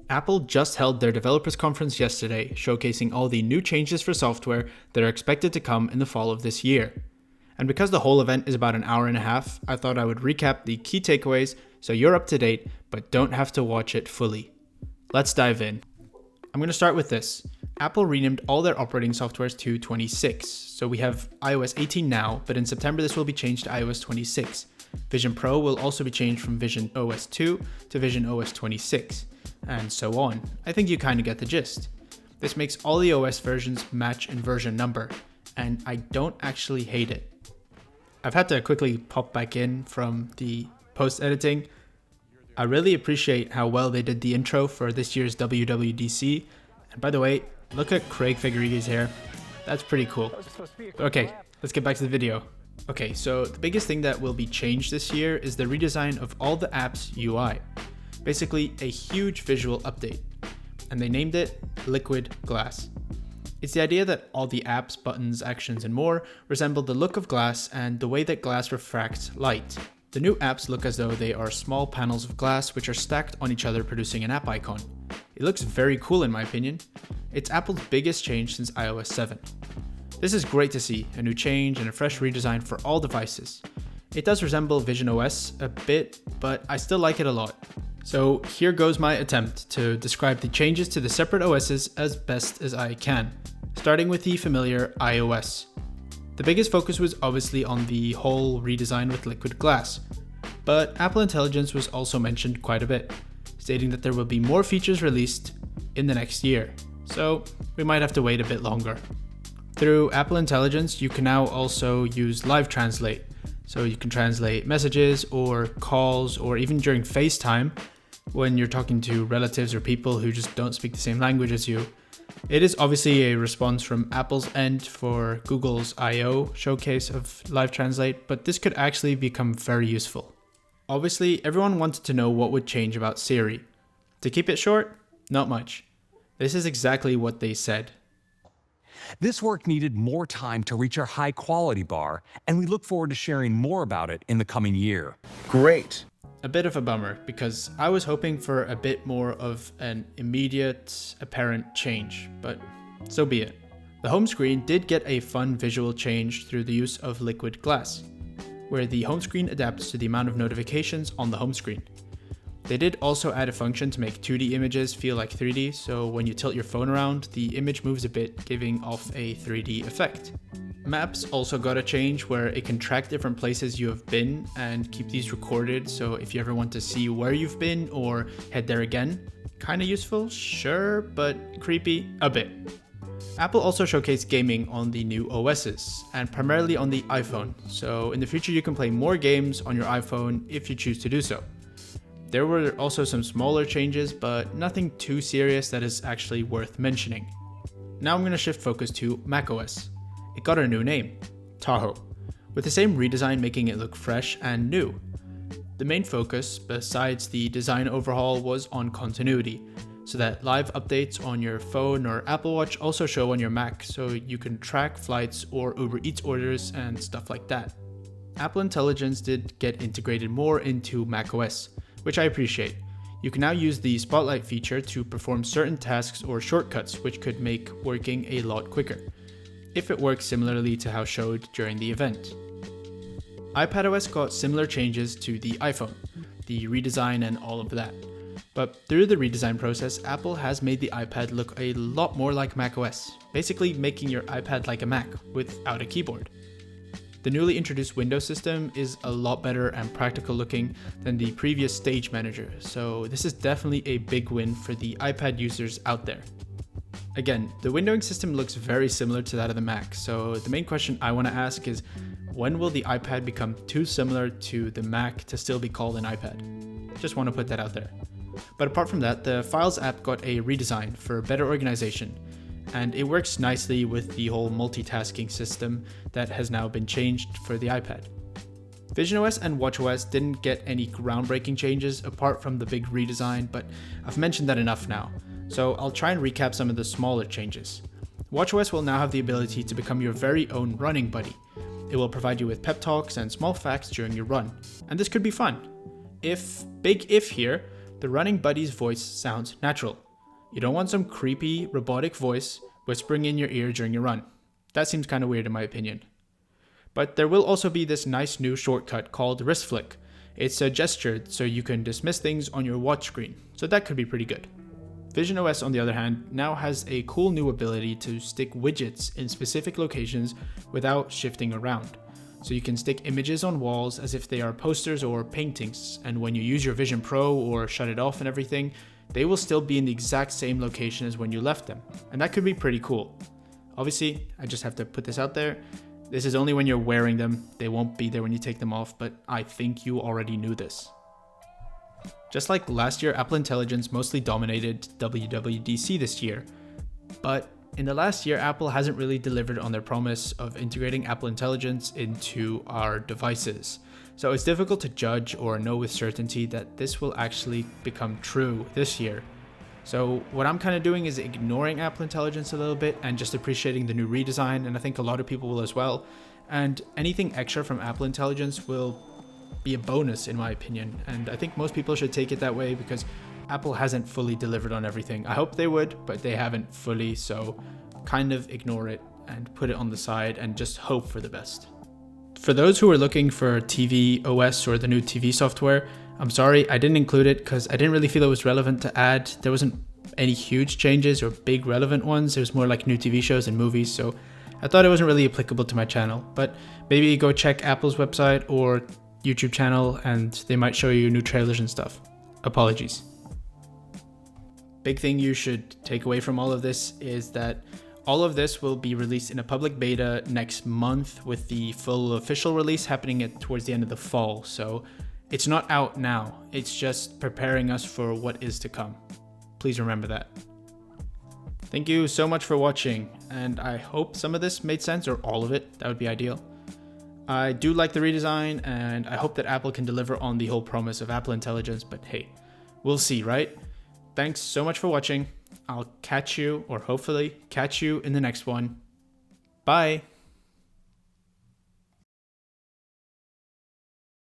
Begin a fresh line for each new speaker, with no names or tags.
Apple just held their developers conference yesterday, showcasing all the new changes for software that are expected to come in the fall of this year. And because the whole event is about an hour and a half, I thought I would recap the key takeaways so you're up to date but don't have to watch it fully. Let's dive in. I'm going to start with this. Apple renamed all their operating softwares to 26. So we have iOS 18 now, but in September this will be changed to iOS 26. Vision Pro will also be changed from VisionOS 2 to VisionOS 26, and so on. I think you kind of get the gist. This makes all the OS versions match in version number, and I don't actually hate it. I've had to quickly pop back in from the post-editing. I really appreciate how well they did the intro for this year's WWDC, and by the way, look at Craig Federighi's hair. That's pretty cool. Okay, let's get back to the video. Okay, so the biggest thing that will be changed this year is the redesign of all the apps UI. Basically, a huge visual update. And they named it Liquid Glass. It's the idea that all the apps, buttons, actions, and more resemble the look of glass and the way that glass refracts light. The new apps look as though they are small panels of glass which are stacked on each other, producing an app icon. It looks very cool in my opinion. It's Apple's biggest change since iOS 7. This is great to see, a new change and a fresh redesign for all devices. It does resemble VisionOS a bit, but I still like it a lot. So here goes my attempt to describe the changes to the separate OSs as best as I can, starting with the familiar iOS. The biggest focus was obviously on the whole redesign with liquid glass, but Apple Intelligence was also mentioned quite a bit, stating that there will be more features released in the next year, so we might have to wait a bit longer. Through Apple Intelligence, you can now also use Live Translate, so you can translate messages or calls or even during FaceTime when you're talking to relatives or people who just don't speak the same language as you. It is obviously a response from Apple's end for Google's I/O showcase of Live Translate, but this could actually become very useful. Obviously, everyone wanted to know what would change about Siri. To keep it short, not much. This is exactly what they said.
This work needed more time to reach our high-quality bar, and we look forward to sharing more about it in the coming year.
Great.
A bit of a bummer, because I was hoping for a bit more of an immediate, apparent change, but so be it. The home screen did get a fun visual change through the use of liquid glass, where the home screen adapts to the amount of notifications on the home screen. They did also add a function to make 2D images feel like 3D, so when you tilt your phone around, the image moves a bit, giving off a 3D effect. Maps also got a change where it can track different places you have been and keep these recorded, so if you ever want to see where you've been or head there again. Kinda useful, sure, but creepy a bit. Apple also showcased gaming on the new OSs, and primarily on the iPhone, so in the future you can play more games on your iPhone if you choose to do so. There were also some smaller changes, but nothing too serious that is actually worth mentioning. Now I'm going to shift focus to macOS. It got a new name, Tahoe, with the same redesign making it look fresh and new. The main focus, besides the design overhaul, was on continuity, so that live updates on your phone or Apple Watch also show on your Mac, so you can track flights or Uber Eats orders and stuff like that. Apple Intelligence did get integrated more into macOS, which I appreciate. You can now use the Spotlight feature to perform certain tasks or shortcuts, which could make working a lot quicker, if it works similarly to how showed during the event. iPadOS got similar changes to the iPhone, the redesign and all of that. But through the redesign process, Apple has made the iPad look a lot more like macOS, basically making your iPad like a Mac without a keyboard. The newly introduced Windows system is a lot better and practical looking than the previous Stage Manager, so this is definitely a big win for the iPad users out there. Again, the windowing system looks very similar to that of the Mac, so the main question I want to ask is, when will the iPad become too similar to the Mac to still be called an iPad? Just want to put that out there. But apart from that, the Files app got a redesign for better organization, and it works nicely with the whole multitasking system that has now been changed for the iPad. VisionOS and WatchOS didn't get any groundbreaking changes apart from the big redesign, but I've mentioned that enough now, so I'll try and recap some of the smaller changes. WatchOS will now have the ability to become your very own running buddy. It will provide you with pep talks and small facts during your run, and this could be fun. Big if here, The running buddy's voice sounds natural. You don't want some creepy, robotic voice whispering in your ear during your run. That seems kind of weird in my opinion. But there will also be this nice new shortcut called wrist flick. It's a gesture so you can dismiss things on your watch screen, so that could be pretty good. VisionOS, on the other hand, now has a cool new ability to stick widgets in specific locations without shifting around. So you can stick images on walls as if they are posters or paintings, and when you use your Vision Pro or shut it off and everything, they will still be in the exact same location as when you left them, and that could be pretty cool. Obviously, I just have to put this out there. This is only when you're wearing them, they won't be there when you take them off, but I think you already knew this. Just like last year, Apple Intelligence mostly dominated WWDC this year, but in the last year, Apple hasn't really delivered on their promise of integrating Apple Intelligence into our devices. So it's difficult to judge or know with certainty that this will actually become true this year. So what I'm kind of doing is ignoring Apple Intelligence a little bit and just appreciating the new redesign, and I think a lot of people will as well. And anything extra from Apple Intelligence will be a bonus in my opinion, and I think most people should take it that way because Apple hasn't fully delivered on everything. I hope they would, but they haven't fully, so kind of ignore it and put it on the side and just hope for the best. For those who are looking for tvOS or the new TV software, I'm sorry I didn't include it because I didn't really feel it was relevant to add. There wasn't any huge changes or big relevant ones. It was more like new TV shows and movies, so I thought it wasn't really applicable to my channel. But maybe go check Apple's website or YouTube channel and they might show you new trailers and stuff. Apologies. Big thing you should take away from all of this is that all of this will be released in a public beta next month, with the full official release happening towards the end of the fall. So it's not out now, it's just preparing us for what is to come. Please remember that. Thank you so much for watching, and I hope some of this made sense, or all of it. That would be ideal. I do like the redesign, and I hope that Apple can deliver on the whole promise of Apple Intelligence, but hey, we'll see, right? Thanks so much for watching. I'll catch you, or hopefully catch you in the next one. Bye!